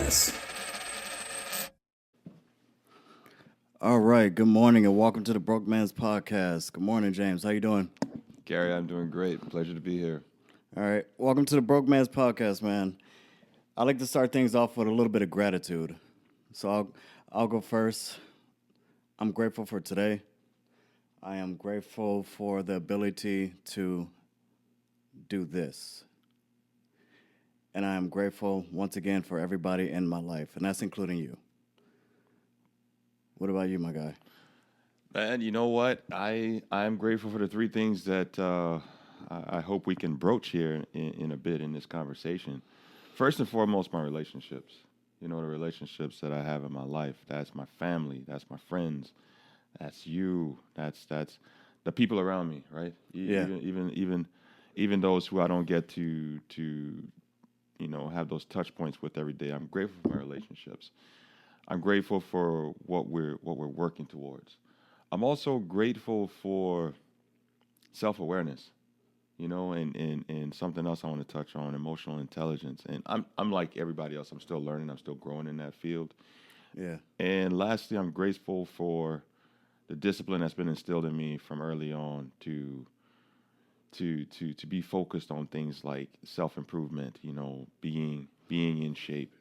Podcast. All right. Good morning and welcome to the Broke Man's Podcast. Good morning, James. How you doing? Gary, I'm doing great. Pleasure to be here. All right. Welcome to the Broke Man's Podcast, man. I like to start things off with a little bit of gratitude. So I'll go first. I'm grateful for today. I am grateful for the ability to do this. And I am grateful once again for everybody in my life, and that's including you. What about you, my guy? Man, you know what? I'm grateful for the three things that I hope we can broach here in a bit in this conversation. First and foremost, my relationships. You know, the relationships that I have in my life. That's my family. That's my friends. That's you. That's the people around me, right? Yeah. Even those who I don't get to have those touch points with every day. I'm grateful for my relationships. I'm grateful for what we're working towards. I'm also grateful for self-awareness, and something else I want to touch on, emotional intelligence. And I'm like everybody else. I'm still learning. I'm still growing in that field. Yeah. And lastly, I'm grateful for the discipline that's been instilled in me from early on to be focused on things like self-improvement, being in shape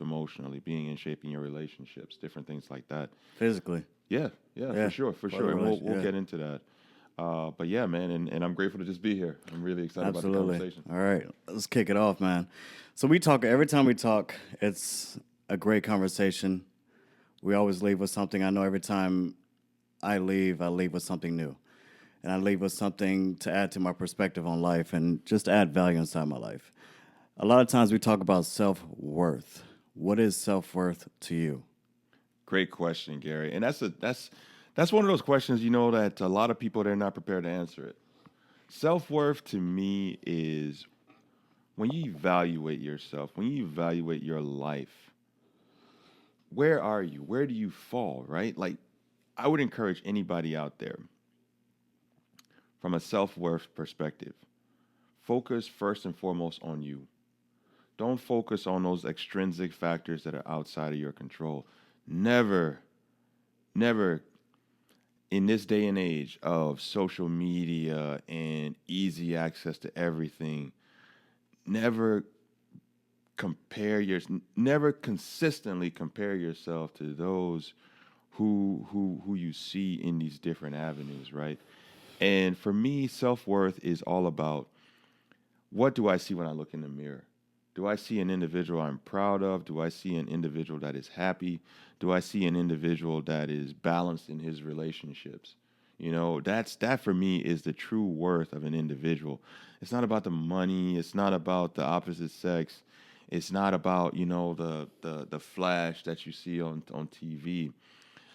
emotionally, being in shape in your relationships, different things like that. Physically. Yeah, for sure. And we'll yeah. get into that. But yeah, man, and I'm grateful to just be here. I'm really excited Absolutely. about the conversation. All right, let's kick it off, man. So every time we talk, it's a great conversation. We always leave with something. I know every time I leave with something new. And I leave with something to add to my perspective on life and just add value inside my life. A lot of times we talk about self-worth. What is self-worth to you? Great question, Gary. And that's one of those questions, that a lot of people, they're not prepared to answer it. Self-worth to me is when you evaluate yourself, when you evaluate your life, where are you? Where do you fall, right? Like, I would encourage anybody out there from a self-worth perspective, focus first and foremost on you. Don't focus on those extrinsic factors that are outside of your control. Never in this day and age of social media and easy access to everything, never consistently compare yourself to those who you see in these different avenues, right? And for me, self-worth is all about, what do I see when I look in the mirror? Do I see an individual I'm proud of? Do I see an individual that is happy? Do I see an individual that is balanced in his relationships? That for me is the true worth of an individual. It's not about the money. It's not about the opposite sex. It's not about, the flash that you see on TV.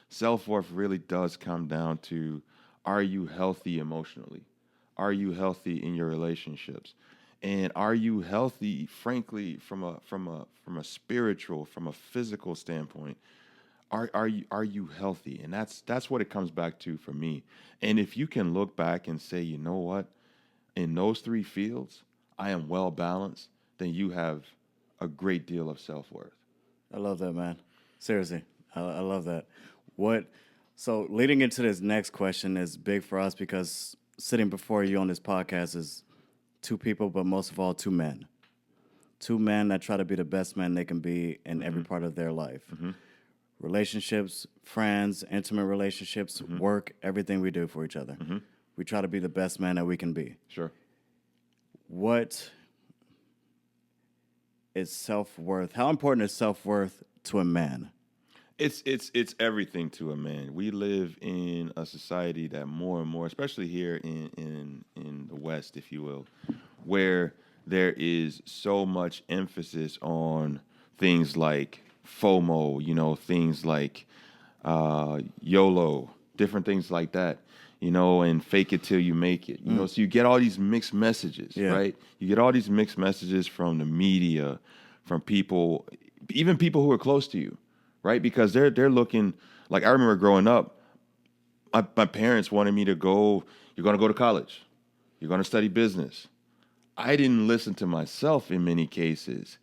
Self-worth really does come down to, are you healthy emotionally? Are you healthy in your relationships? And are you healthy, frankly, from a spiritual, from a physical standpoint? Are you healthy? And that's what it comes back to for me. And if you can look back and say, you know what, in those three fields, I am well balanced, then you have a great deal of self-worth. I love that, man. Seriously, I love that. So leading into this next question is big for us because sitting before you on this podcast is two people, but most of all, two men. Two men that try to be the best men they can be in every part of their life. Mm-hmm. Relationships, friends, intimate relationships, work, everything we do for each other. Mm-hmm. We try to be the best man that we can be. Sure. What is self-worth? How important is self-worth to a man? It's everything to a man. We live in a society that more and more, especially here in the West, if you will, where there is so much emphasis on things like FOMO, things like YOLO, different things like that, and fake it till you make it. So you get all these mixed messages, right? You get all these mixed messages from the media, from people, even people who are close to you. Right, because they're looking, like, I remember growing up, my parents wanted me to go. You're going to go to college. You're going to study business. I didn't listen to myself in many cases,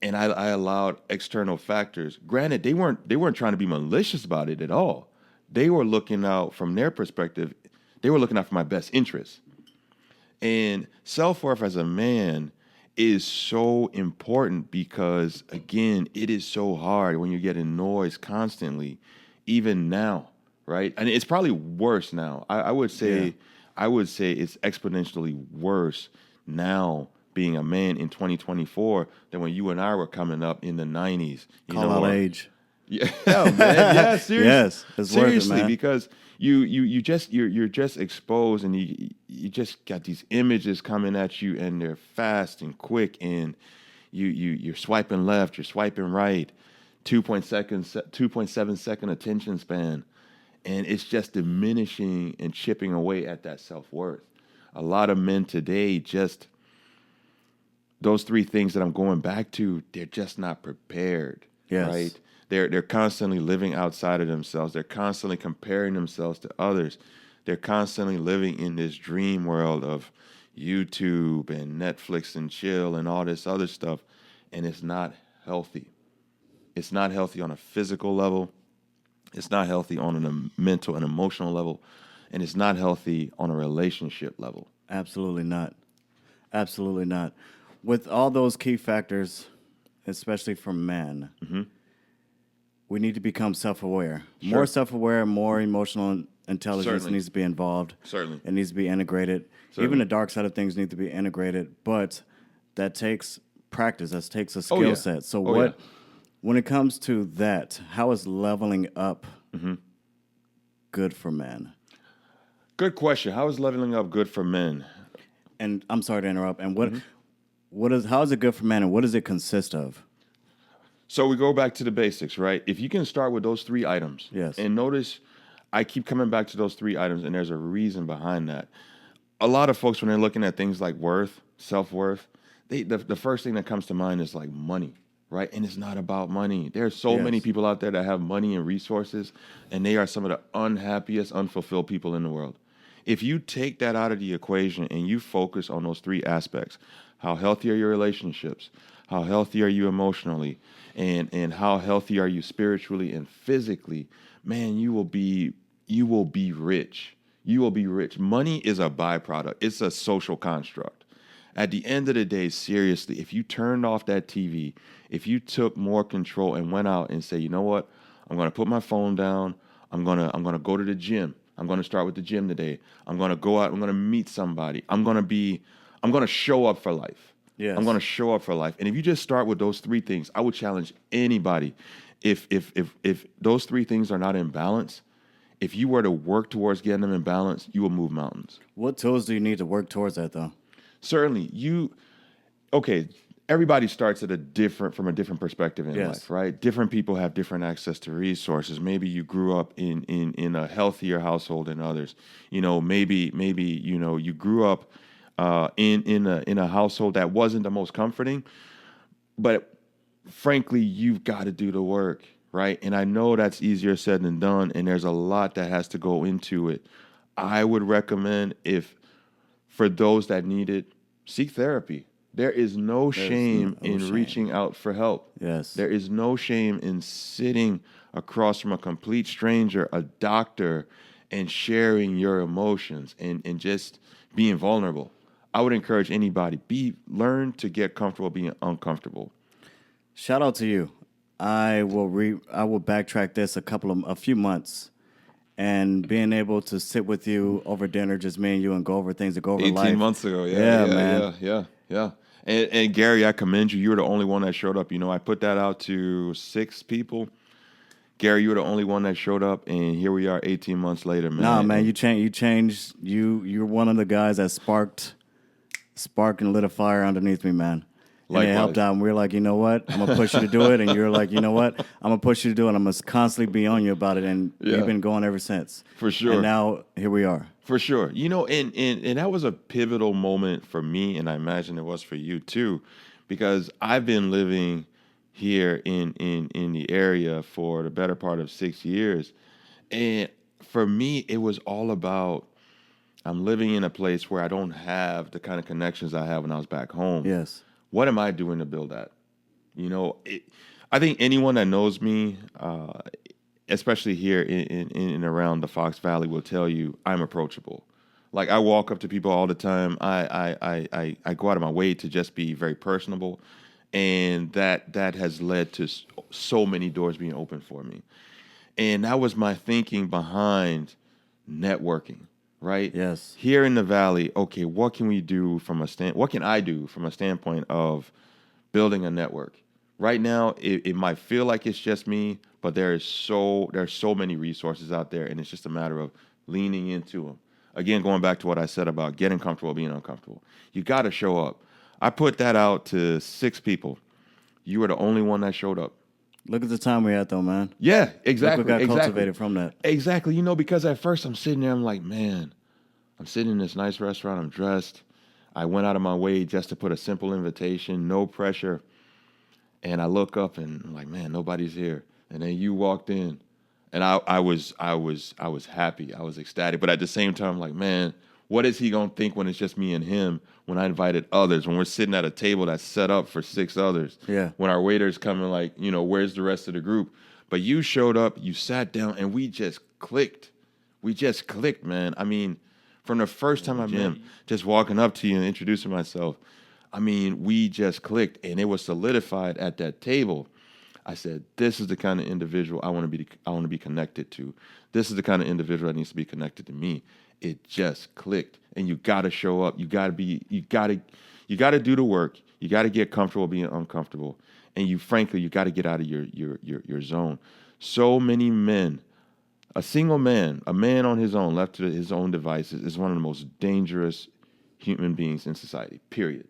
and I allowed external factors. Granted, they weren't trying to be malicious about it at all. They were looking out from their perspective. They were looking out for my best interests. And self-worth as a man is so important because, again, it is so hard when you're getting noise constantly, even now, right? And it's probably worse now. I would Yeah. say, it's exponentially worse now being a man in 2024 than when you and I were coming up in the 90s, Call out or age. yeah, yeah, man. Yeah, seriously. Yes, it's worth it, Seriously, man. because you're just exposed, and you just got these images coming at you, and they're fast and quick, and you're swiping left, you're swiping right, 2.7 second attention span, and it's just diminishing and chipping away at that self-worth. A lot of men today, just those three things that I'm going back to, they're just not prepared, Yes. right? They're constantly living outside of themselves. They're constantly comparing themselves to others. They're constantly living in this dream world of YouTube and Netflix and chill and all this other stuff, and it's not healthy. It's not healthy on a physical level. It's not healthy on a mental and emotional level, and it's not healthy on a relationship level. Absolutely not. Absolutely not. With all those key factors, especially for men, we need to become self-aware. Sure. More self-aware, more emotional intelligence Certainly. needs to be involved. Certainly. It needs to be integrated. Certainly. Even the dark side of things need to be integrated, but that takes practice. That takes a skill Oh, yeah. set. So Oh, yeah. when it comes to that, how is leveling up Mm-hmm. good for men? Good question. How is leveling up good for men? And I'm sorry to interrupt. And Mm-hmm. how is it good for men, and what does it consist of? So we go back to the basics, right? If you can start with those three items, Yes. and notice I keep coming back to those three items, and there's a reason behind that. A lot of folks, when they're looking at things like worth, self-worth, the first thing that comes to mind is like money, right? And it's not about money. There are so many Yes. people out there that have money and resources, and they are some of the unhappiest, unfulfilled people in the world. If you take that out of the equation and you focus on those three aspects, how healthy are your relationships? How healthy are you emotionally? And how healthy are you spiritually and physically? Man, you will be rich. You will be rich. Money is a byproduct. It's a social construct. At the end of the day, seriously, if you turned off that TV, if you took more control and went out and say, you know what, I'm going to put my phone down. I'm gonna go to the gym. I'm gonna start with the gym today. I'm gonna go out. I'm gonna meet somebody. I'm gonna show up for life. Yes. I'm gonna show up for life. And if you just start with those three things, I would challenge anybody. If those three things are not in balance, if you were to work towards getting them in balance, you will move mountains. What tools do you need to work towards that, though? Certainly, okay, everybody starts from a different perspective in Yes. life, right? Different people have different access to resources. Maybe you grew up in a healthier household than others. Maybe you grew up in a household that wasn't the most comforting, but frankly, you've got to do the work, right? And I know that's easier said than done, and there's a lot that has to go into it. I would recommend, for those that need it, seek therapy. There is no shame no in shame. reaching out for help. Yes. There is no shame in sitting across from a complete stranger, a doctor, and sharing your emotions and just being vulnerable. I would encourage anybody, learn to get comfortable being uncomfortable. Shout out to you. I will backtrack this a few months, and being able to sit with you over dinner, just me and you, and go over things, and go over 18 life. months ago, Yeah, man. yeah. And Gary, I commend you. You were the only one that showed up. I put that out to 6 people. Gary, you were the only one that showed up, and here we are 18 months later, man. Nah, man, you changed. You're one of the guys that sparked and lit a fire underneath me, man. And it helped Likewise. out. And we were like, you know what? I'm gonna push you to do it. And you're like, you know what? I'm gonna push you to do it. I'm gonna constantly be on you about it. And Yeah. you've been going ever since. For sure. And now here we are. For sure. And that was a pivotal moment for me, and I imagine it was for you too, because I've been living here in the area for the better part of 6 years. And for me, it was all about, I'm living in a place where I don't have the kind of connections I had when I was back home. Yes. What am I doing to build that? You know, I think anyone that knows me, especially here in and around the Fox Valley, will tell you I'm approachable. Like I walk up to people all the time. I go out of my way to just be very personable, and that has led to so many doors being open for me. And that was my thinking behind networking, right? Yes. Here in the valley, okay, what can we do from what can I do from a standpoint of building a network? Right now, it might feel like it's just me, but there's so many resources out there, and it's just a matter of leaning into them. Again, going back to what I said about getting comfortable being uncomfortable. You got to show up. I put that out to 6 people. You were the only one that showed up. Look at the time we're at, though, man. Yeah, Look what exactly, got exactly. cultivated from that. Exactly. You know, because at first I'm sitting there, I'm like, man, I'm sitting in this nice restaurant, I'm dressed. I went out of my way just to put a simple invitation, no pressure. And I look up and I'm like, man, nobody's here. And then you walked in. And I was happy. I was ecstatic. But at the same time, I'm like, man, what is he gonna think when it's just me and him? When I invited others, when we're sitting at a table that's set up for 6 others, Yeah. when our waiter's coming, like, where's the rest of the group? But you showed up, you sat down, and we just clicked. We just clicked, man. I mean, from the first time I met him, just walking up to you and introducing myself, I mean, we just clicked, and it was solidified at that table. I said, "This is the kind of individual I want to be. I want to be connected to. This is the kind of individual that needs to be connected to me." It just clicked, and you got to show up. You got to be. You got to do the work. You got to get comfortable being uncomfortable, and frankly, you got to get out of your zone. So many men, a single man, a man on his own, left to his own devices, is one of the most dangerous human beings in society. Period.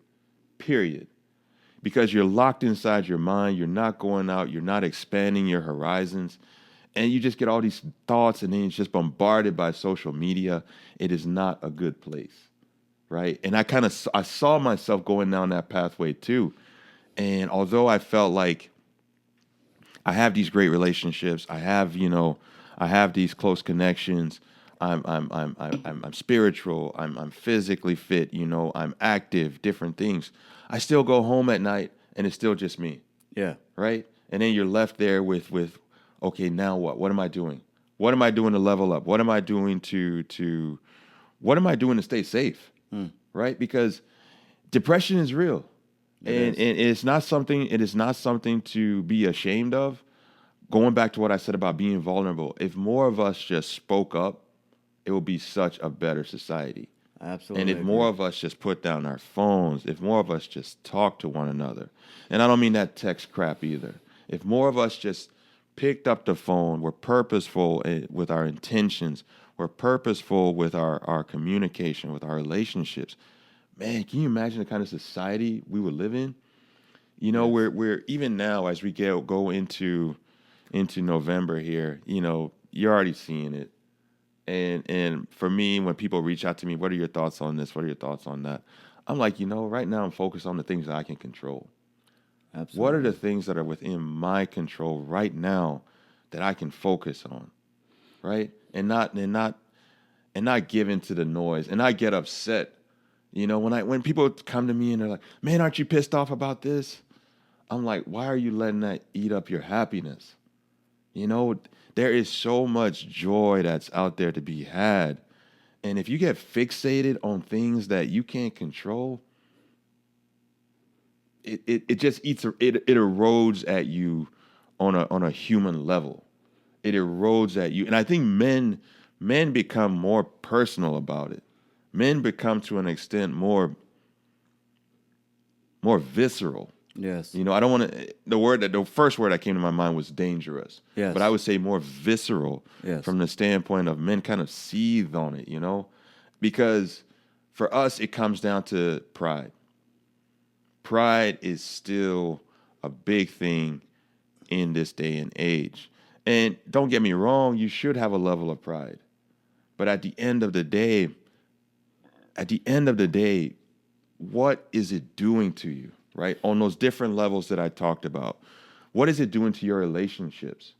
Period. Because you're locked inside your mind, you're not going out, you're not expanding your horizons, and you just get all these thoughts, and then it's just bombarded by social media. It is not a good place, right? And I saw myself going down that pathway too. And although I felt like I have these great relationships, I have these close connections. I'm spiritual. I'm physically fit. I'm active. Different things. I still go home at night, and it's still just me, Yeah. right? And then you're left there with okay, now what? What am I doing? What am I doing to level up? What am I doing to what am I doing to stay safe? Right? Because depression is real. And it's not something. It is not something to be ashamed of. Going back to what I said about being vulnerable, if more of us just spoke up, it would be such a better society. Absolutely. And if more of us just put down our phones, if more of us just talk to one another, and I don't mean that text crap either. If more of us just picked up the phone, we're purposeful with our intentions, we're purposeful with our communication, with our relationships. Man, can you imagine the kind of society we would live in? We're even now as we go into November here, you're already seeing it. And for me, when people reach out to me, what are your thoughts on this? What are your thoughts on that? I'm like, right now I'm focused on the things that I can control. Absolutely. What are the things that are within my control right now that I can focus on, right? And not give in to the noise and not get upset. When people come to me and they're like, "Man, aren't you pissed off about this?" I'm like, "Why are you letting that eat up your happiness?" There is so much joy that's out there to be had. And if you get fixated on things that you can't control, it just it erodes at you on a human level. It erodes at you. And I think men become more personal about it. Men become to an extent more visceral. Yes. I don't want to. The first word that came to my mind was dangerous. Yes. But I would say more visceral. Yes. From the standpoint of men kind of seethe on it, because for us it comes down to pride. Pride is still a big thing in this day and age. And don't get me wrong, you should have a level of pride. But at the end of the day, what is it doing to you, right? On those different levels that I talked about. What is it doing to your relationships?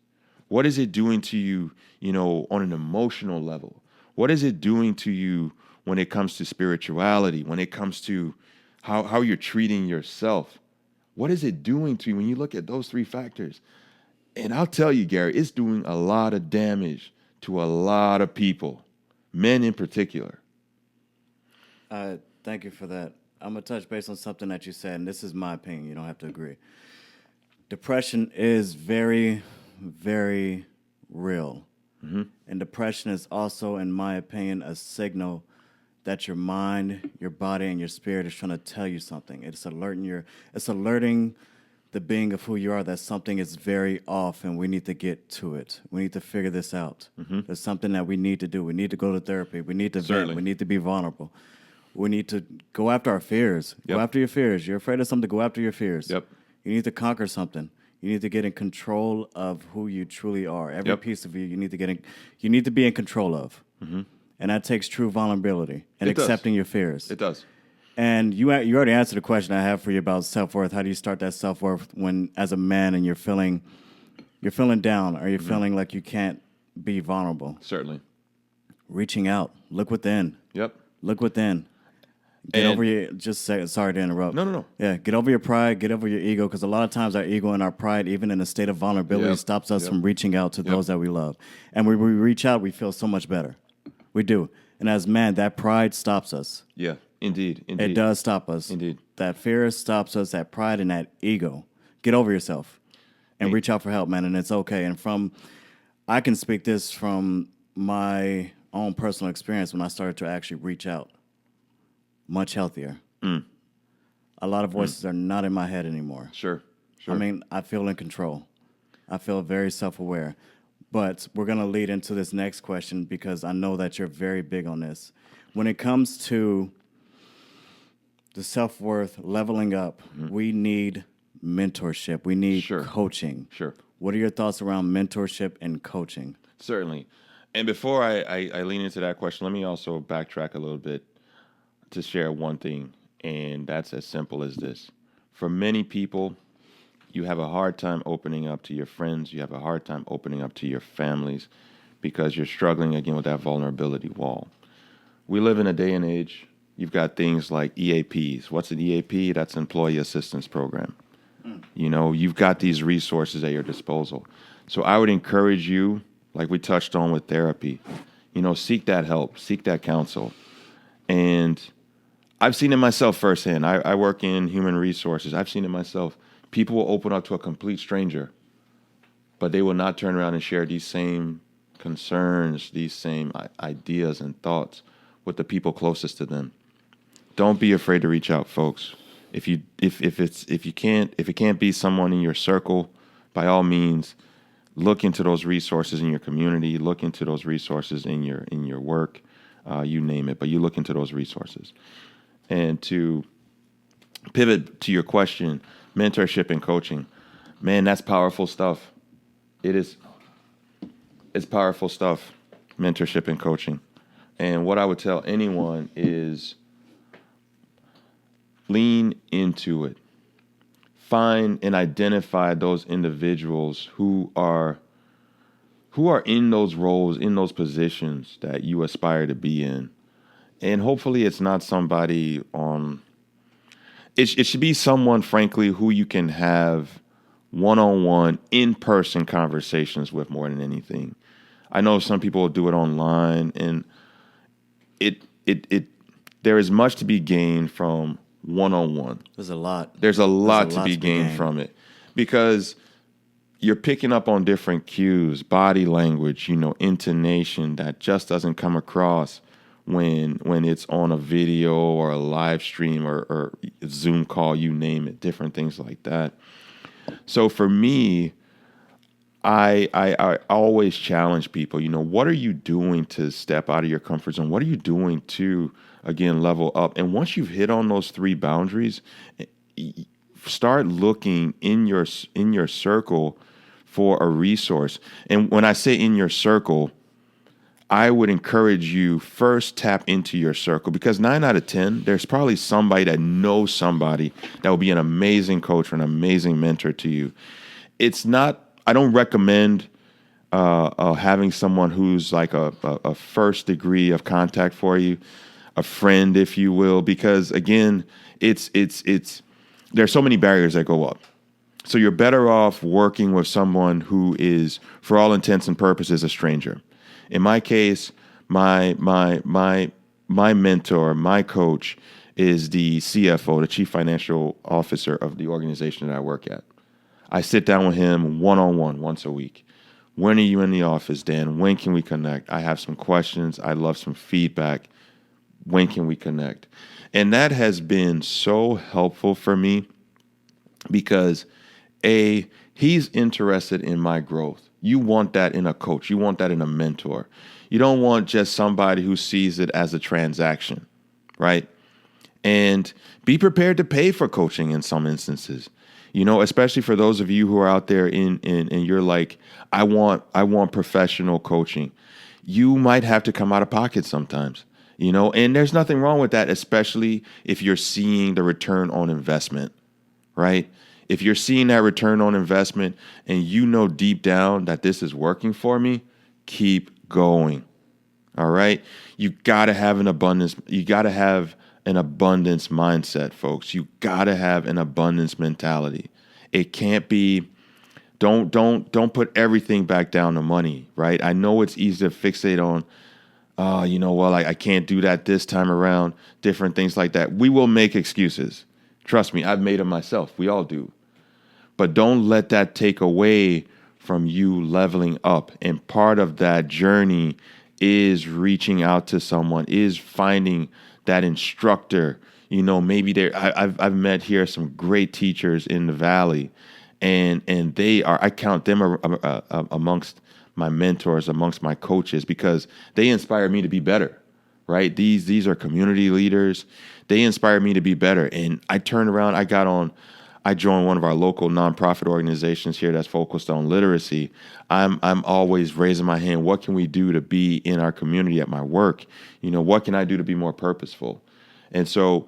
What is it doing to you, on an emotional level? What is it doing to you when it comes to spirituality, when it comes to how you're treating yourself? What is it doing to you when you look at those three factors? And I'll tell you, Gary, it's doing a lot of damage to a lot of people, men in particular. Thank you for that. I'm going to touch base on something that you said, and this is my opinion. You don't have to agree. Depression is very, very real. And depression is also, in my opinion, a signal that your mind, your body, and your spirit is trying to tell you something. It's alerting the being of who you are that something is very off, and we need to get to it. We need to figure this out. There's something that we need to do. We need to go to therapy. We need to vent. We need to be vulnerable. We need to go after our fears. Go after your fears. You're afraid of something, go after your fears. You need to conquer something. You need to get in control of who you truly are. Every piece of you need to be in control of. And that takes true vulnerability and accepting your fears. It does. And you already answered the question I have for you about self-worth. How do you start that self-worth when, as a man, and you're feeling down, or you're feeling like you can't be vulnerable? Certainly. Reaching out. Look within. Look within. Get over your, sorry to interrupt. No. Yeah, get over your pride, get over your ego, because a lot of times our ego and our pride, even in a state of vulnerability, stops us from reaching out to those that we love. And when we reach out, we feel so much better. We do. And as man, that pride stops us. Yeah, indeed. It does stop us. Indeed. That fear stops us, that pride and that ego. Get over yourself and reach out for help, man, and it's okay. And I can speak this from my own personal experience when I started to actually reach out. Much healthier. A lot of voices are not in my head anymore. Sure. I mean, I feel in control. I feel very self-aware. But we're going to lead into this next question because I know that you're very big on this. When it comes to the self-worth, leveling up, we need mentorship. We need coaching. Sure. What are your thoughts around mentorship and coaching? Certainly. And before I lean into that question, let me also backtrack a little bit to share one thing, and that's as simple as this. For many people, you have a hard time opening up to your friends. You have a hard time opening up to your families because you're struggling again with that vulnerability wall. We live in a day and age, you've got things like EAPs. What's an EAP? That's Employee Assistance Program. You know, you've got these resources at your disposal. So I would encourage you, like we touched on with therapy, seek that help, seek that counsel. And I've seen it myself firsthand. I work in human resources. I've seen it myself. People will open up to a complete stranger, but they will not turn around and share these same concerns, these same ideas and thoughts with the people closest to them. Don't be afraid to reach out, folks. If it can't be someone in your circle, by all means, look into those resources in your community. Look into those resources in your work. You name it, but you look into those resources. And to pivot to your question, mentorship and coaching, man, that's powerful stuff. It is. It's powerful stuff, mentorship and coaching. And what I would tell anyone is lean into it. Find and identify those individuals who are in those roles, in those positions that you aspire to be in. And hopefully it's not somebody it should be someone, frankly, who you can have one-on-one, in-person conversations with more than anything. I know some people will do it online, and there is much to be gained from one-on-one. There's a lot to be gained from it, because you're picking up on different cues, body language, intonation that just doesn't come across when it's on a video or a live stream or Zoom call, you name it, different things like that. So for me, I always challenge people, what are you doing to step out of your comfort zone? What are you doing to, again, level up? And once you've hit on those three boundaries, start looking in your circle for a resource. And when I say in your circle, I would encourage you first tap into your circle, because 9 out of 10, there's probably somebody that knows somebody that will be an amazing coach or an amazing mentor to you. I don't recommend having someone who's like a first degree of contact for you, a friend, if you will, because again, it's there's so many barriers that go up. So you're better off working with someone who is, for all intents and purposes, a stranger. In my case, my mentor, my coach, is the CFO, the Chief Financial Officer of the organization that I work at. I sit down with him one-on-one once a week. When are you in the office, Dan? When can we connect? I have some questions. I love some feedback. When can we connect? And that has been so helpful for me because he's interested in my growth. You want that in a coach. You want that in a mentor. You don't want just somebody who sees it as a transaction, right? And be prepared to pay for coaching in some instances. Especially for those of you who are out there and you're like, I want professional coaching. You might have to come out of pocket sometimes, and there's nothing wrong with that, especially if you're seeing the return on investment, right? If you're seeing that return on investment and deep down that this is working for me, keep going. All right? You got to have an abundance. You got to have an abundance mindset, folks. You got to have an abundance mentality. It can't be don't put everything back down to money, right? I know it's easy to fixate on I can't do that this time around, different things like that. We will make excuses. Trust me, I've made them myself. We all do. But don't let that take away from you leveling up. And part of that journey is reaching out to someone, is finding that instructor. Maybe I've met here some great teachers in the Valley, and I count them amongst my mentors, amongst my coaches, because they inspire me to be better, right? These are community leaders. They inspire me to be better. And I turned around, I joined one of our local nonprofit organizations here that's focused on literacy. I'm always raising my hand. What can we do to be in our community at my work? What can I do to be more purposeful? And so,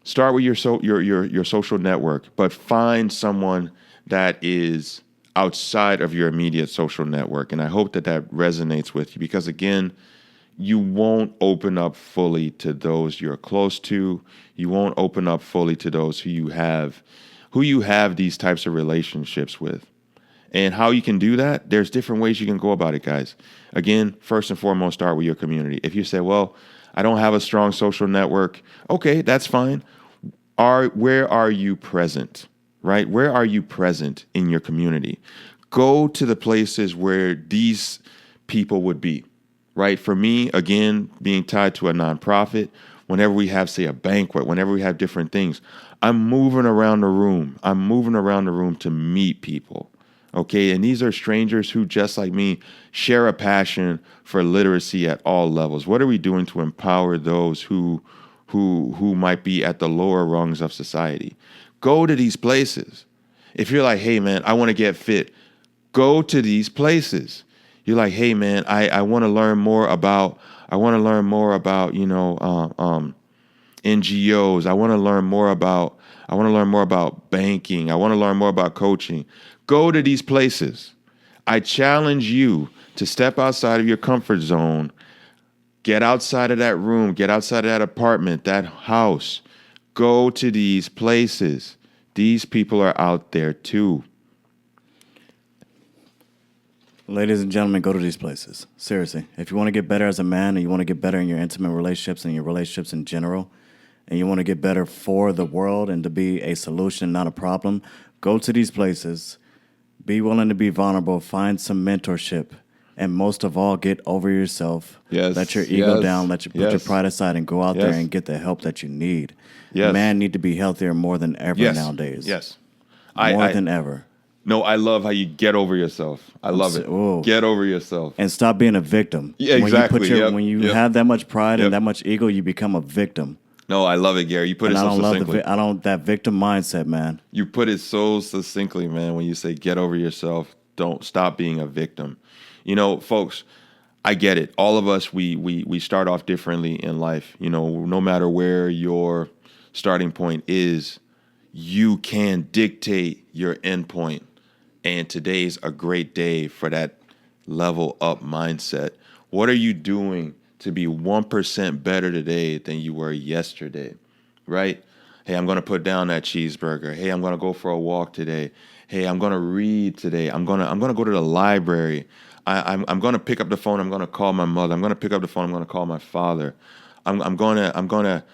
start with your social network, but find someone that is outside of your immediate social network. And I hope that resonates with you, because again, you won't open up fully to those you're close to. You won't open up fully to those who you have these types of relationships with. And how you can do that, there's different ways you can go about it, guys. Again, first and foremost, start with your community. If you say, well, I don't have a strong social network, okay, that's fine. Where are you present, right? Where are you present in your community? Go to the places where these people would be. Right? For me, again, being tied to a nonprofit, whenever we have, say, a banquet, whenever we have different things, I'm moving around the room. I'm moving around the room to meet people. Okay? And these are strangers who, just like me, share a passion for literacy at all levels. What are we doing to empower those who might be at the lower rungs of society? Go to these places. If you're like, hey, man, I want to get fit, go to these places. You're like, hey, man, I want to learn more about NGOs. I want to learn more about banking. I want to learn more about coaching. Go to these places. I challenge you to step outside of your comfort zone. Get outside of that room. Get outside of that apartment, that house. Go to these places. These people are out there too. Ladies and gentlemen, go to these places. Seriously. If you want to get better as a man, and you want to get better in your intimate relationships and your relationships in general, and you want to get better for the world and to be a solution, not a problem, go to these places. Be willing to be vulnerable. Find some mentorship. And most of all, get over yourself. Yes. Let your ego down. Let you put your Yes. pride aside and go out Yes. there and get the help that you need. Yes. Men need to be healthier more than ever Yes. nowadays. Yes. More than ever. No, I love how you get over yourself. I love it. Whoa. Get over yourself. And stop being a victim. Yeah, exactly. When you have that much pride Yep. and that much ego, you become a victim. No, I love it, Gary. You put And it I so don't love succinctly. that victim mindset, man. You put it so succinctly, man, when you say get over yourself. Don't stop being a victim. Folks, I get it. All of us, we start off differently in life. No matter where your starting point is, you can dictate your end point. And today's a great day for that level up mindset. What are you doing to be 1% better today than you were yesterday, right? Hey, I'm going to put down that cheeseburger. Hey, I'm going to go for a walk today. Hey, I'm going to read today. I'm going to go to the library. I'm going to pick up the phone. I'm going to call my mother. I'm going to pick up the phone. I'm going to call my father. I'm going to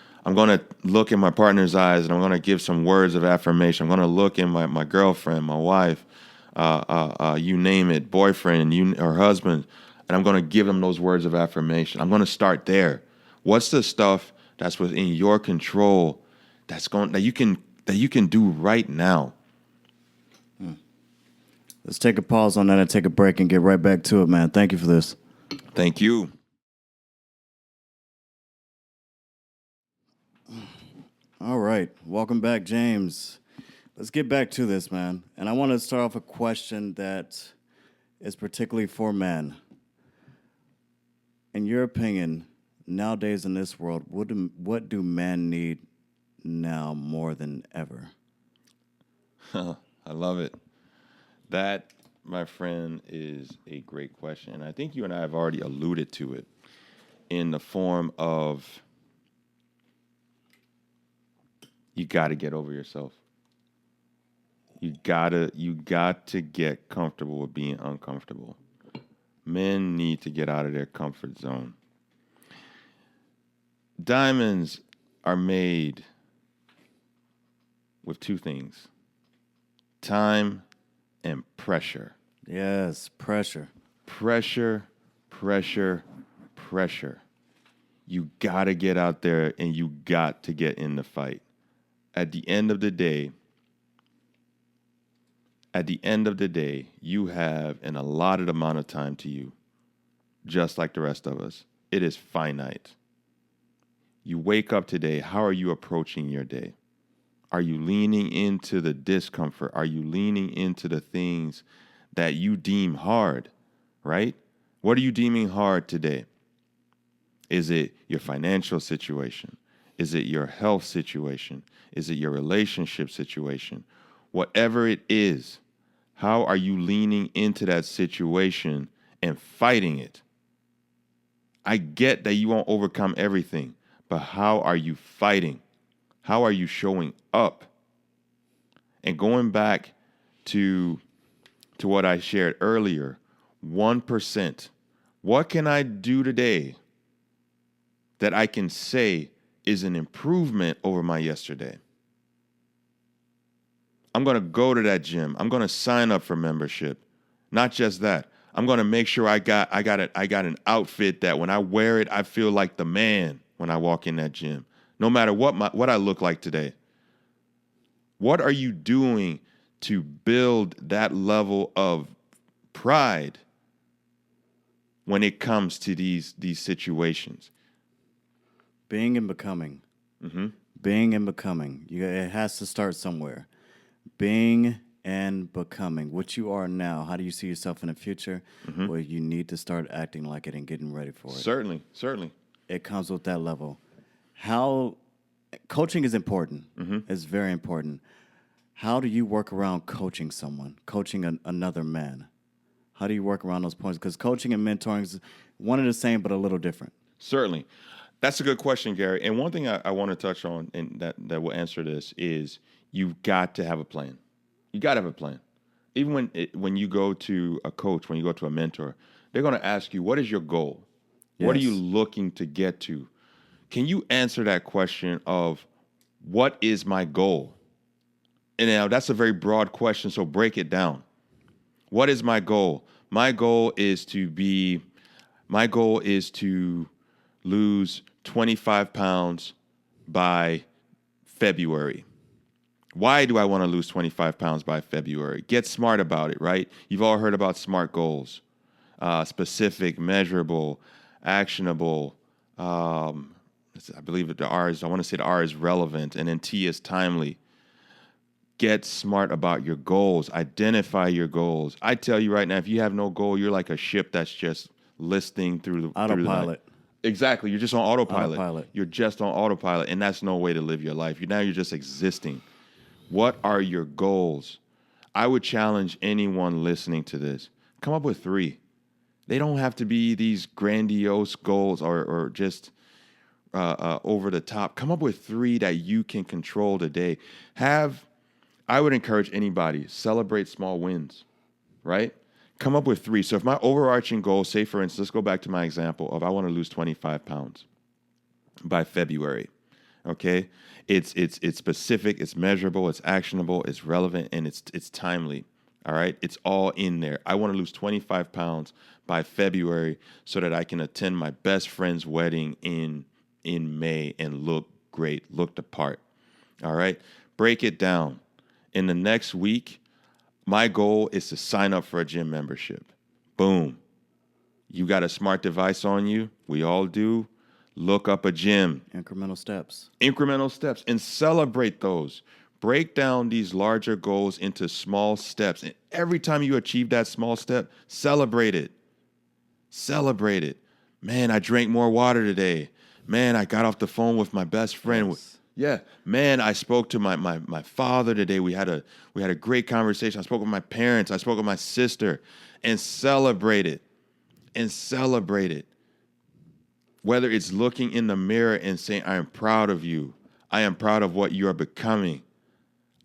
look in my partner's eyes, and I'm going to give some words of affirmation. I'm going to look in my girlfriend, my wife, you name it, boyfriend, or husband, and I'm going to give them those words of affirmation. I'm going to start there. What's the stuff that's within your control that you can do right now? Let's take a pause on that and take a break and get right back to it, man. Thank you for this. Thank you. All right. Welcome back, James. Let's get back to this, man. And I want to start off a question that is particularly for men. In your opinion, nowadays in this world, what do men need now more than ever? I love it. That, my friend, is a great question. And I think you and I have already alluded to it in the form of you got to get over yourself. You got to get comfortable with being uncomfortable. Men need to get out of their comfort zone. Diamonds are made with two things: time and pressure. Yes, pressure. Pressure, pressure, pressure. You got to get out there and you got to get in the fight. At the end of the day, you have an allotted amount of time to you, just like the rest of us. It is finite. You wake up today, how are you approaching your day? Are you leaning into the discomfort? Are you leaning into the things that you deem hard, right? What are you deeming hard today? Is it your financial situation? Is it your health situation? Is it your relationship situation? Whatever it is, how are you leaning into that situation and fighting it? I get that you won't overcome everything, but how are you fighting? How are you showing up? And going back to what I shared earlier, 1%. What can I do today that I can say is an improvement over my yesterday? I'm going to go to that gym. I'm going to sign up for membership. Not just that. I'm going to make sure I got an outfit that when I wear it, I feel like the man when I walk in that gym. No matter what I look like today. What are you doing to build that level of pride when it comes to these situations? Being and becoming. Mm-hmm. Being and becoming. It has to start somewhere. Being and becoming what you are now. How do you see yourself in the future? Mm-hmm. Well, you need to start acting like it and getting ready for it. Certainly. It comes with that level. How coaching is important. Mm-hmm. It's very important. How do you work around coaching someone, coaching another man? How do you work around those points? Because coaching and mentoring is one and the same, but a little different. Certainly. That's a good question, Gary. And one thing I want to touch on, and that will answer this, is you've got to have a plan. You got to have a plan. Even when you go to a coach, when you go to a mentor, they're going to ask you, what is your goal? Yes. What are you looking to get to? Can you answer that question of, what is my goal? And now that's a very broad question, so break it down. What is my goal? My goal is to lose 25 pounds by February. Why do I want to lose 25 pounds by February? Get smart about it, right? You've all heard about SMART goals. Specific, measurable, actionable. I believe that I want to say the R is relevant, and then T is timely. Get smart about your goals. Identify your goals. I tell you right now, if you have no goal, you're like a ship that's just listing through the autopilot. Exactly. You're just on autopilot. You're just on autopilot, and that's no way to live your life. You're just existing. What are your goals? I would challenge anyone listening to this. Come up with 3. They don't have to be these grandiose goals or just over the top. Come up with 3 that you can control today. I would encourage anybody, celebrate small wins, right? Come up with 3. So if my overarching goal, say for instance, let's go back to my example of I want to lose 25 pounds by February. Okay, it's specific, it's measurable, it's actionable, it's relevant, and it's timely. All right, it's all in there. I want to lose 25 pounds by February so that I can attend my best friend's wedding in May and look great, look the part. All right, break it down. In the next week, my goal is to sign up for a gym membership. Boom. You got a smart device on you. We all do. Look up a gym. Incremental steps. Incremental steps, and celebrate those. Break down these larger goals into small steps. And every time you achieve that small step, celebrate it. Celebrate it. Man, I drank more water today. Man, I got off the phone with my best friend. Yes. Yeah, man, I spoke to my father today. We had a great conversation. I spoke with my parents. I spoke with my sister, and celebrate it. And celebrate it. Whether it's looking in the mirror and saying, I am proud of you. I am proud of what you are becoming.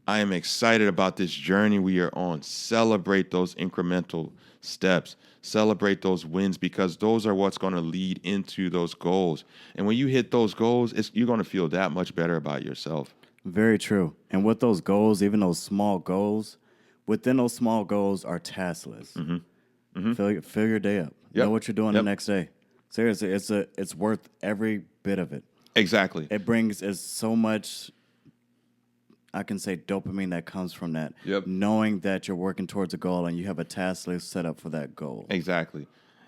I am excited about this journey we are on. Celebrate those incremental steps. Celebrate those wins, because those are what's going to lead into those goals. And when you hit those goals, you're going to feel that much better about yourself. Very true. And with those goals, even those small goals, within those small goals are task lists. Fill your day up. Yep. Know what you're doing Yep. the next day. Seriously, it's worth every bit of it. Exactly. It brings us so much, I can say, dopamine that comes from that. Yep. Knowing that you're working towards a goal and you have a task list set up for that goal. Exactly.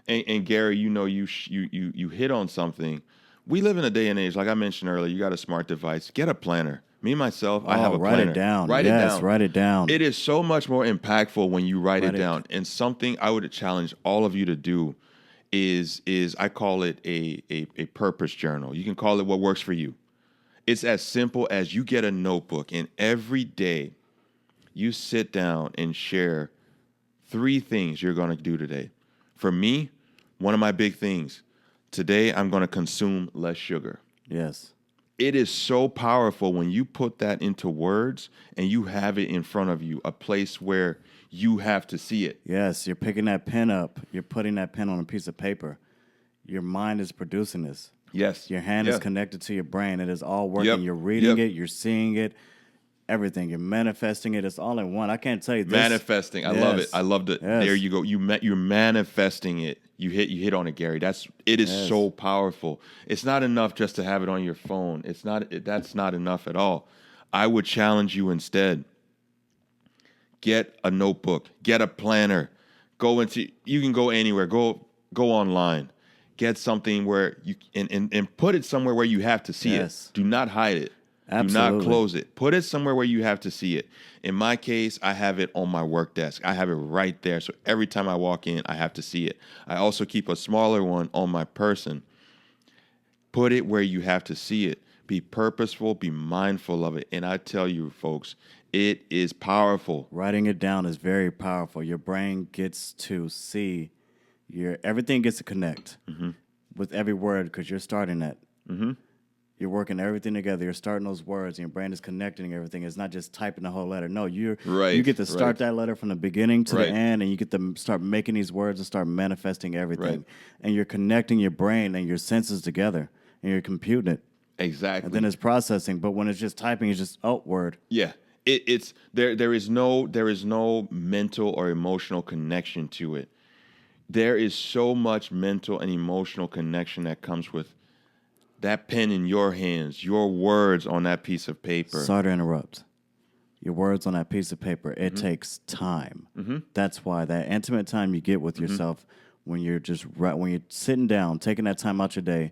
And Gary, you hit on something. We live in a day and age, like I mentioned earlier, you got a smart device. Get a planner. Me, myself, I have a write planner. it down. Write Yes, it down. write it down. It is so much more impactful when you write it Write it. down. And something I would challenge all of you to do is I call it a purpose journal. You can call it what works for you. It's as simple as you get a notebook, and every day you sit down and share 3 things you're going to do today. For me, one of my big things, today I'm going to consume less sugar. Yes. It is so powerful when you put that into words and you have it in front of you, a place where you have to see it. Yes, you're picking that pen up. You're putting that pen on a piece of paper. Your mind is producing this. Yes. Your hand Yeah. is connected to your brain. It is all working. Yep. You're reading Yep. it. You're seeing it. Everything. You're manifesting it. It's all in one. I can't tell you this. Manifesting. I love it. Yes. I loved it. Yes. There you go. You're manifesting it. You hit on it, Gary. It is Yes. so powerful. It's not enough just to have it on your phone. That's not enough at all. I would challenge you instead. Get a notebook. Get a planner. You can go anywhere. Go online. Get something where you and put it somewhere where you have to see Yes. it. Do not hide it. Do Absolutely. not close it. Put it somewhere where you have to see it. In my case, I have it on my work desk. I have it right there. So every time I walk in, I have to see it. I also keep a smaller one on my person. Put it where you have to see it. Be purposeful. Be mindful of it. And I tell you, folks, it is powerful. Writing it down is very powerful. Your brain gets to see everything gets to connect with every word because you're starting that. You're working everything together. You're starting those words, and your brain is connecting everything. It's not just typing the whole letter. No, you get to start that letter from the beginning to the end, and you get to start making these words and start manifesting everything. Right. And you're connecting your brain and your senses together, and you're computing it. Exactly. And then it's processing. But when it's just typing, it's just word. Yeah. It's there is no mental or emotional connection to it. There is so much mental and emotional connection that comes with that pen in your hands, your words on that piece of paper. Sorry to interrupt. Your words on that piece of paper, it takes time. That's why that intimate time you get with yourself when you're when you're sitting down, taking that time out your day,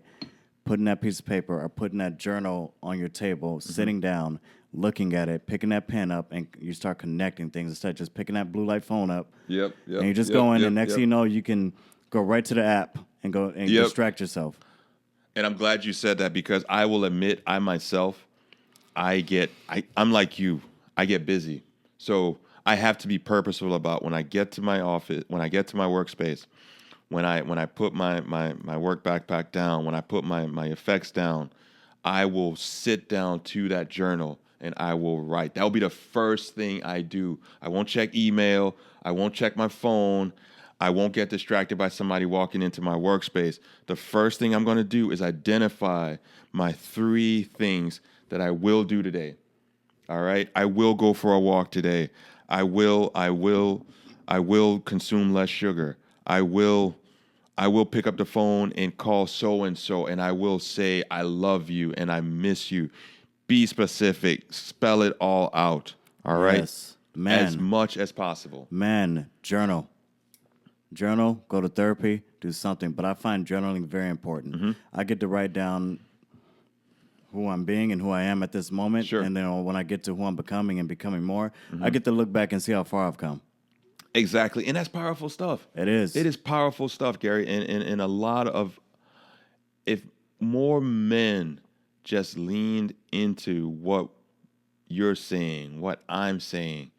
putting that piece of paper or putting that journal on your table, sitting down, looking at it, picking that pen up, and you start connecting things instead of just picking that blue light phone up. Yep. And you just go in, and next thing you know, you can go right to the app and go and distract yourself. And I'm glad you said that, because I will admit, I'm like you. I get busy. So I have to be purposeful about when I get to my office, when I get to my workspace, when I put my work backpack down, when I put my effects down, I will sit down to that journal and I will write. That will be the first thing I do. I won't check email. I won't check my phone. I won't get distracted by somebody walking into my workspace. The first thing I'm going to do is identify my 3 things that I will do today. All right? I will go for a walk today. I will consume less sugar. I will pick up the phone and call so and so, and I will say I love you and I miss you. Be specific. Spell it all out. All right? Yes. As Man. much as possible. Man, journal. Journal, go to therapy, do something. But I find journaling very important. I get to write down who I'm being and who I am at this moment. Sure. And then when I get to who I'm becoming and becoming more, I get to look back and see how far I've come. Exactly. And that's powerful stuff. It is. It is powerful stuff, Gary. And a lot of, if more men just leaned into what you're saying, what I'm saying,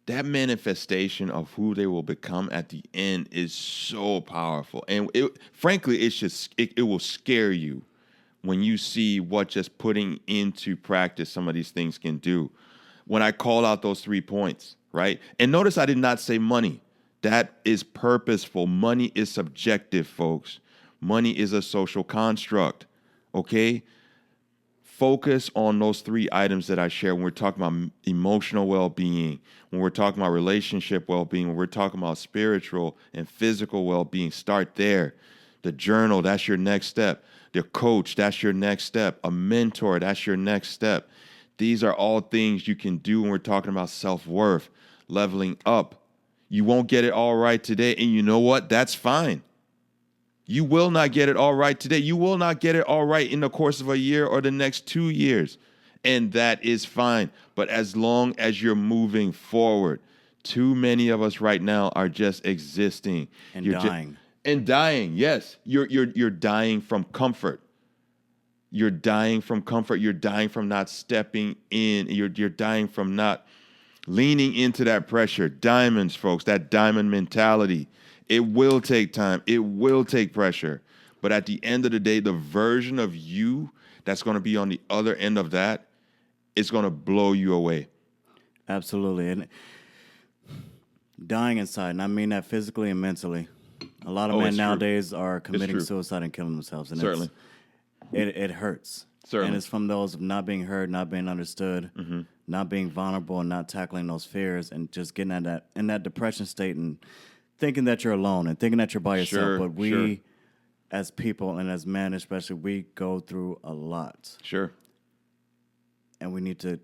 that manifestation of who they will become at the end is so powerful. And frankly, it will scare you when you see what just putting into practice some of these things can do. When I call out those 3 points, right? And notice I did not say money. That is purposeful. Money is subjective, folks. Money is a social construct, okay? Focus on those 3 items that I share when we're talking about emotional well-being, when we're talking about relationship well-being, when we're talking about spiritual and physical well-being. Start there. The journal, that's your next step. The coach, that's your next step. A mentor, that's your next step. These are all things you can do when we're talking about self-worth, leveling up. You won't get it all right today, and you know what? That's fine. You will not get it all right today. You will not get it all right in the course of a year or the next 2 years. And that is fine. But as long as you're moving forward, too many of us right now are just existing. And You're dying. And dying, yes. You're dying from comfort. You're dying from comfort. You're dying from not stepping in. You're dying from not leaning into that pressure. Diamonds, folks, that diamond mentality. It will take time. It will take pressure. But at the end of the day, the version of you that's going to be on the other end of that, it's going to blow you away. Absolutely. And dying inside, and I mean that physically and mentally. A lot of men nowadays are committing suicide and killing themselves. And Certainly. It hurts. Certainly. And it's from those of not being heard, not being understood, not being vulnerable, and not tackling those fears, and just getting in that depression state and thinking that you're alone and thinking that you're by yourself. But we, as people and as men especially, we go through a lot. Sure. And we need to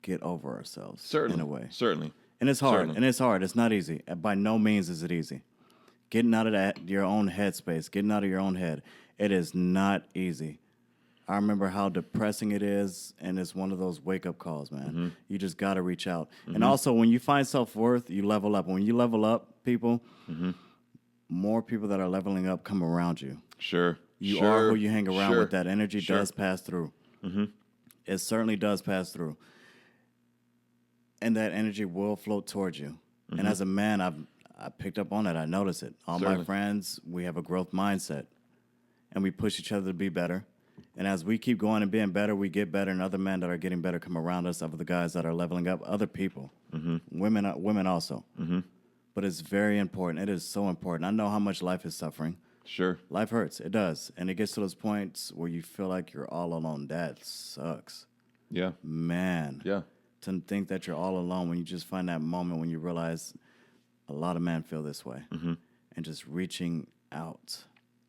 get over ourselves Certainly. in a way. Certainly. And it's hard. Certainly. And it's hard. It's not easy. By no means is it easy. Getting out of your own headspace, getting out of your own head, it is not easy. I remember how depressing it is, and it's one of those wake-up calls, man. You just got to reach out. And also, when you find self-worth, you level up. When you level up, people, more people that are leveling up come around you. Sure. You are who you hang around with. That energy does pass through. It certainly does pass through. And that energy will float towards you. And as a man, I picked up on it. I notice it. All my friends, we have a growth mindset. And we push each other to be better. And as we keep going and being better, we get better. And other men that are getting better come around us, other guys that are leveling up, other people. Women also. But it's very important. It is so important. I know how much life is suffering. Sure. Life hurts. It does. And it gets to those points where you feel like you're all alone. That sucks. Yeah. Man. Yeah. To think that you're all alone when you just find that moment when you realize a lot of men feel this way. And just reaching out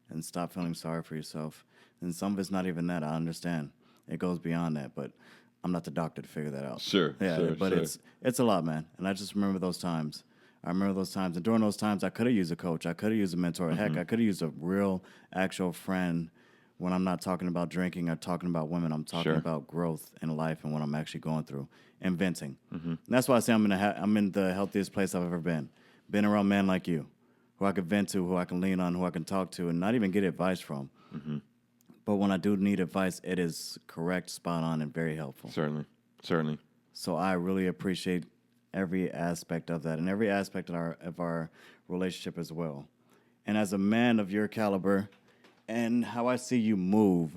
and stop feeling sorry for yourself. And some of it's not even that. I understand. It goes beyond that. But I'm not the doctor to figure that out. Sure. Yeah, sure, but sure. it's a lot, man. And I just remember those times. I remember those times. And during those times, I could have used a coach. I could have used a mentor. Heck, I could have used a real, actual friend when I'm not talking about drinking or talking about women. I'm talking about growth in life and what I'm actually going through and venting. And that's why I say I'm in the healthiest place I've ever been. Been around men like you, who I could vent to, who I can lean on, who I can talk to, and not even get advice from. But when I do need advice, it is correct, spot on, and very helpful. Certainly. Certainly. So I really appreciate every aspect of that and every aspect of our relationship as well. And as a man of your caliber and how I see you move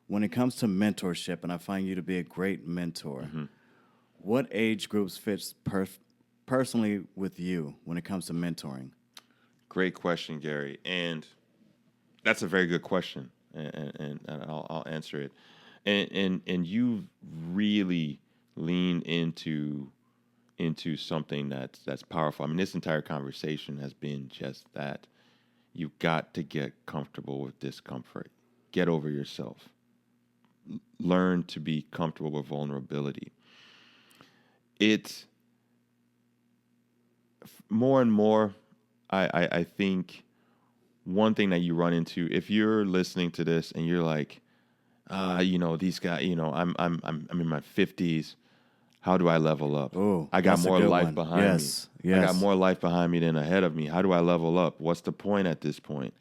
when it comes to mentorship, and I find you to be a great mentor, what age groups fits personally with you when it comes to mentoring? Great question, Gary. And that's a very good question, and I'll answer it. And you really lean into something that's powerful. I mean, this entire conversation has been just that. You've got to get comfortable with discomfort. Get over yourself. Learn to be comfortable with vulnerability. It's more and more. I think one thing that you run into if you're listening to this and you're like, these guys, I'm in my 50s. How do I level up? Oh, I got that's a more good life one. behind Yes, me. I got yes. more life behind me than ahead of me. How do I level up? What's the point at this point?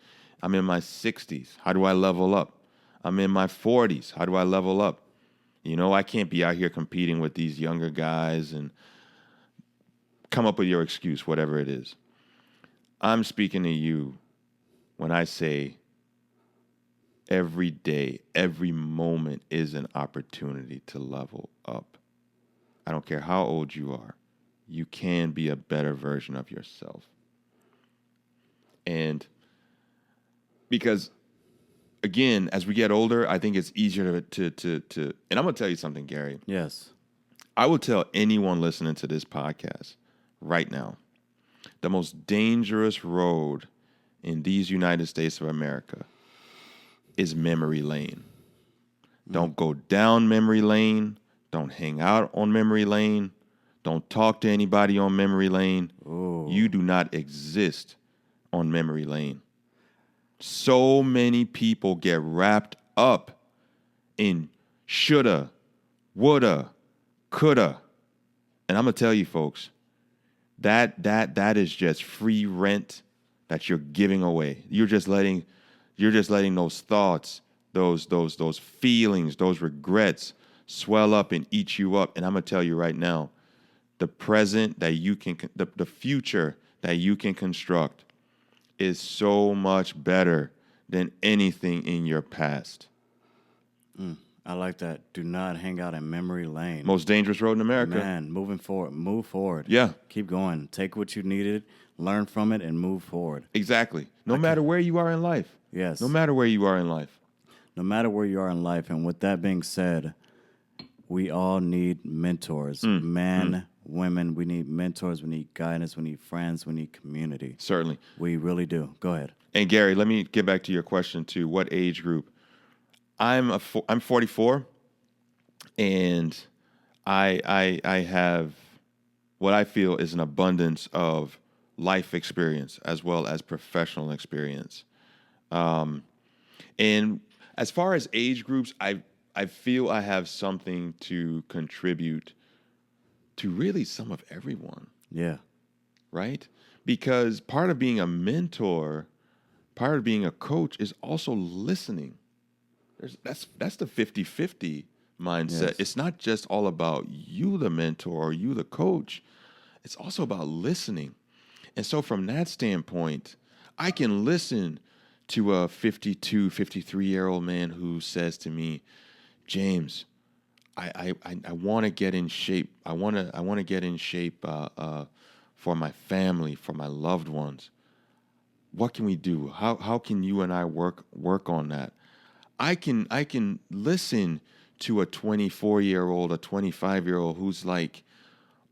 I'm in my 60s. How do I level up? I'm in my 40s. How do I level up? I can't be out here competing with these younger guys and come up with your excuse, whatever it is. I'm speaking to you when I say every day, every moment is an opportunity to level up. I don't care how old you are. You can be a better version of yourself. And because, again, as we get older, I think it's easier to and I'm going to tell you something, Gary. Yes. I will tell anyone listening to this podcast right now, the most dangerous road in these United States of America is memory lane. Don't go down memory lane. Don't hang out on memory lane. Don't talk to anybody on memory lane. Ooh. You do not exist on memory lane. So many people get wrapped up in shoulda, woulda, coulda. And I'm going to tell you folks, that is just free rent that you're giving away. You're just letting those thoughts, those feelings, those regrets swell up and eat you up. And I'm going to tell you right now, the present that you can, the future that you can construct is so much better than anything in your past. I like that. Do not hang out in memory lane. Most dangerous road in America. Man, moving forward. Move forward. Yeah. Keep going. Take what you needed, learn from it, and move forward. Exactly. No matter where you are in life. Yes. No matter where you are in life. No matter where you are in life. And with that being said, we all need mentors. Men, women, we need mentors. We need guidance. We need friends. We need community. Certainly. We really do. Go ahead. And Gary, let me get back to your question too. What age group? I'm 44, and I have what I feel is an abundance of life experience as well as professional experience. And as far as age groups, I feel I have something to contribute to really some of everyone. Yeah. Right? Because part of being a mentor, part of being a coach is also listening. That's the 50-50 mindset. Yes. It's not just all about you, the mentor, or you, the coach. It's also about listening. And so from that standpoint, I can listen to a 52, 53-year-old man who says to me, James, I want to get in shape. I want to get in shape for my family, for my loved ones. What can we do? How can you and I work on that? I can listen to a 24-year-old, a 25-year-old who's like,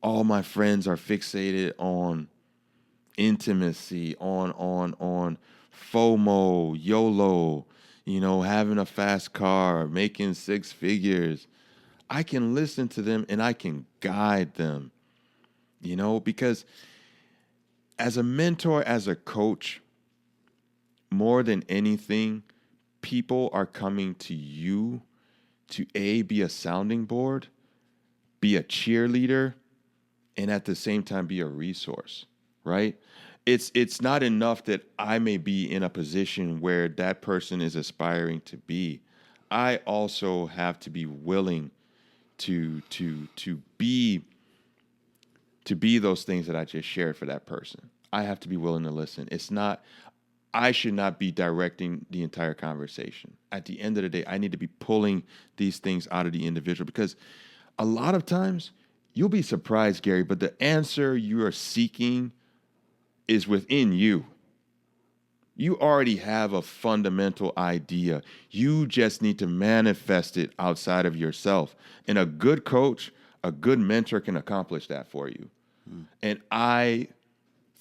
all my friends are fixated on intimacy, on FOMO, YOLO, having a fast car, making six figures. I can listen to them and I can guide them, because as a mentor, as a coach, more than anything, people are coming to you to be a sounding board, be a cheerleader, and at the same time be a resource, right? It's not enough that I may be in a position where that person is aspiring to be. I also have to be willing to be those things that I just shared for that person. I have to be willing to listen. It's not I should not be directing the entire conversation. At the end of the day, I need to be pulling these things out of the individual, because a lot of times you'll be surprised, Gary, but the answer you are seeking is within you. You already have a fundamental idea. You just need to manifest it outside of yourself. And a good coach, a good mentor can accomplish that for you. And I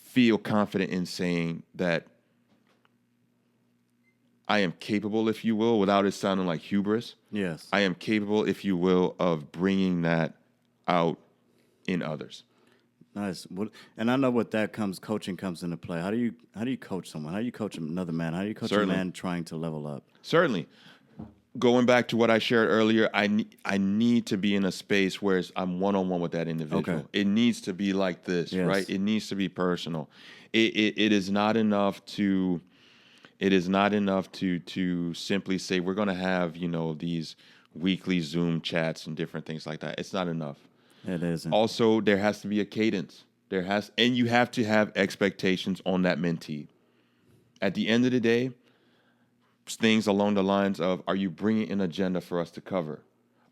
feel confident in saying that I am capable, if you will, without it sounding like hubris. Yes. I am capable, if you will, of bringing that out in others. Nice. And I know what that coaching comes into play. How do you coach someone? How do you coach another man? How do you coach Certainly. a man trying to level up? Certainly. Going back to what I shared earlier, I need to be in a space where I'm one-on-one with that individual. Okay. It needs to be like this, Yes. right? It needs to be personal. It is not enough to simply say we're going to have, these weekly Zoom chats and different things like that. It's not enough. It isn't. Also, there has to be a cadence. And you have to have expectations on that mentee. At the end of the day, things along the lines of, are you bringing an agenda for us to cover?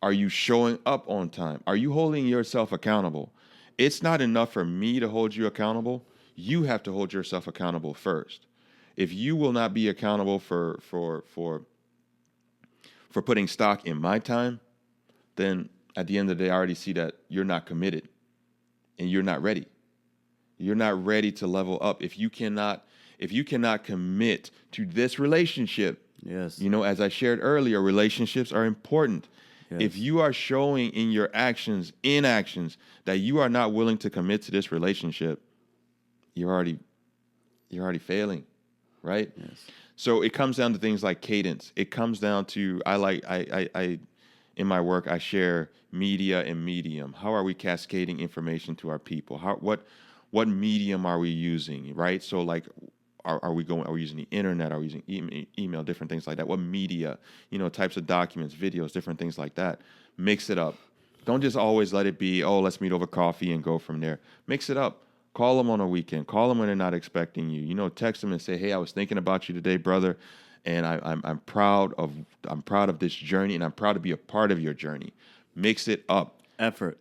Are you showing up on time? Are you holding yourself accountable? It's not enough for me to hold you accountable. You have to hold yourself accountable first. If you will not be accountable for putting stock in my time, then at the end of the day, I already see that you're not committed and you're not ready. You're not ready to level up. If you cannot commit to this relationship, Yes. As I shared earlier, relationships are important. Yes. If you are showing in your actions, that you are not willing to commit to this relationship, you're already failing, right? Yes. So it comes down to things like cadence. It comes down to, in my work, I share media and medium. How are we cascading information to our people? What medium are we using, right? So like, are we using the internet? Are we using email, different things like that? What media, types of documents, videos, different things like that. Mix it up. Don't just always let it be, oh, let's meet over coffee and go from there. Mix it up. Call them on a weekend. Call them when they're not expecting you. Text them and say, hey, I was thinking about you today, brother. And I'm proud of this journey, and I'm proud to be a part of your journey. Mix it up. Effort.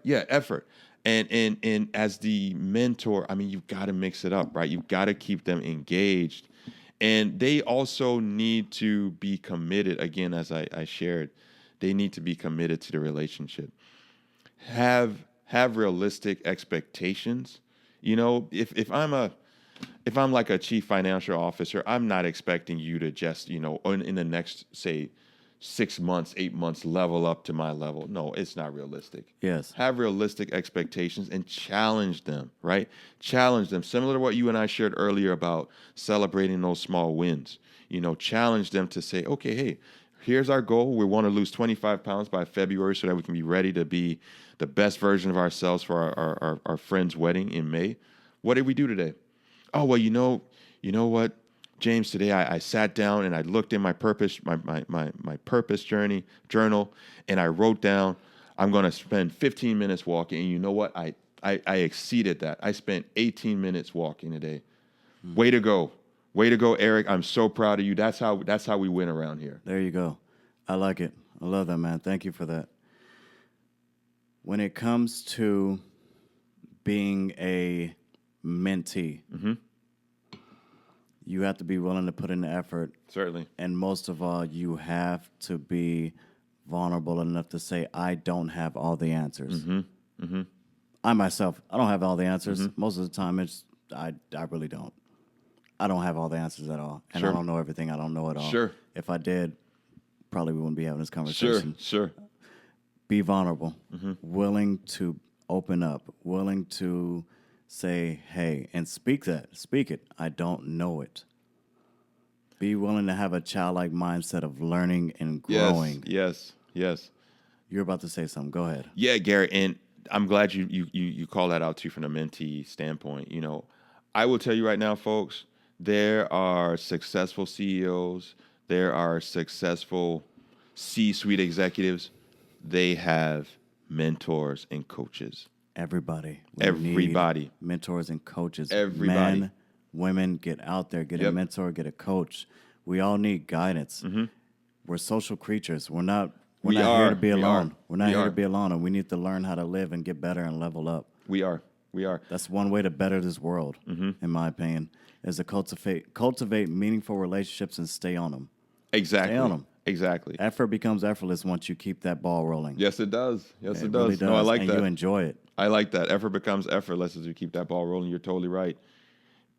Yeah, effort. And as the mentor, you've got to mix it up, right? You've got to keep them engaged, and they also need to be committed. Again, as I shared, they need to be committed to the relationship. Have realistic expectations. If I'm like a chief financial officer, I'm not expecting you to just, in the next, say, 6 months, 8 months, level up to my level. No, it's not realistic. Yes. Have realistic expectations and challenge them, right? Challenge them. Similar to what you and I shared earlier about celebrating those small wins. Challenge them to say, okay, hey, here's our goal. We want to lose 25 pounds by February so that we can be ready to be the best version of ourselves for our friend's wedding in May. What did we do today? Oh, well, you know what, James, today I sat down and I looked in my purpose, my purpose journal, and I wrote down, I'm going to spend 15 minutes walking. And you know what? I exceeded that. I spent 18 minutes walking today. Way to go. Way to go, Eric. I'm so proud of you. That's how we win around here. There you go. I like it. I love that, man. Thank you for that. When it comes to being a mentee, you have to be willing to put in the effort. Certainly. And most of all, you have to be vulnerable enough to say, I don't have all the answers. I myself, I don't have all the answers. Most of the time, I really don't. I don't have all the answers at all. And I don't know everything. I don't know it all. Sure. If I did, probably we wouldn't be having this conversation. Sure. Be vulnerable, willing to open up, willing to say, hey, and speak it. I don't know it. Be willing to have a childlike mindset of learning and growing. Yes. You're about to say something. Go ahead. Yeah, Gary, and I'm glad you call that out too from the mentee standpoint. I will tell you right now, folks, there are successful CEOs, there are successful C-suite executives. They have mentors and coaches. Everybody. Everybody. Mentors and coaches. Everybody. Men, women, get out there, get a Yep. mentor, get a coach. We all need guidance. We're social creatures. We're We not here to are. be We are. alone. We're not We here to are. be alone, and we need to learn how to live and get better and level up. We are. We are. That's one way to better this world, in my opinion, is to cultivate meaningful relationships and stay on them. Exactly. Stay on them. Exactly. Effort becomes effortless once you keep that ball rolling. Yes, it does. Yes, it really does. No, I like and that. you enjoy it. I like that. Effort becomes effortless as you keep that ball rolling. You're totally right.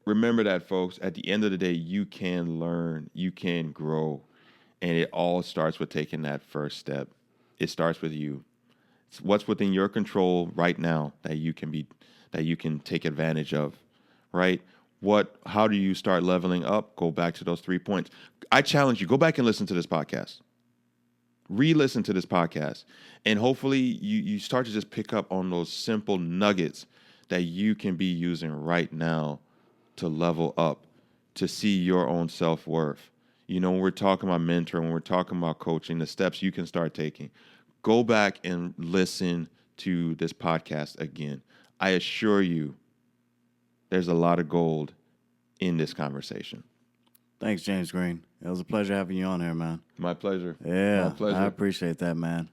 Remember that, folks. At the end of the day, you can learn, you can grow, and it all starts with taking that first step. It starts with you. It's what's within your control right now that you can take advantage of, right? How do you start leveling up? Go back to those 3 points. I challenge you, go back and listen to this podcast. Re-listen to this podcast, and hopefully you start to just pick up on those simple nuggets that you can be using right now to level up, to see your own self-worth. When we're talking about mentoring, when we're talking about coaching, the steps you can start taking, go back and listen to this podcast again. I assure you there's a lot of gold in this conversation. Thanks, James Green. It was a pleasure having you on here, man. My pleasure. Yeah, My pleasure. I appreciate that, man.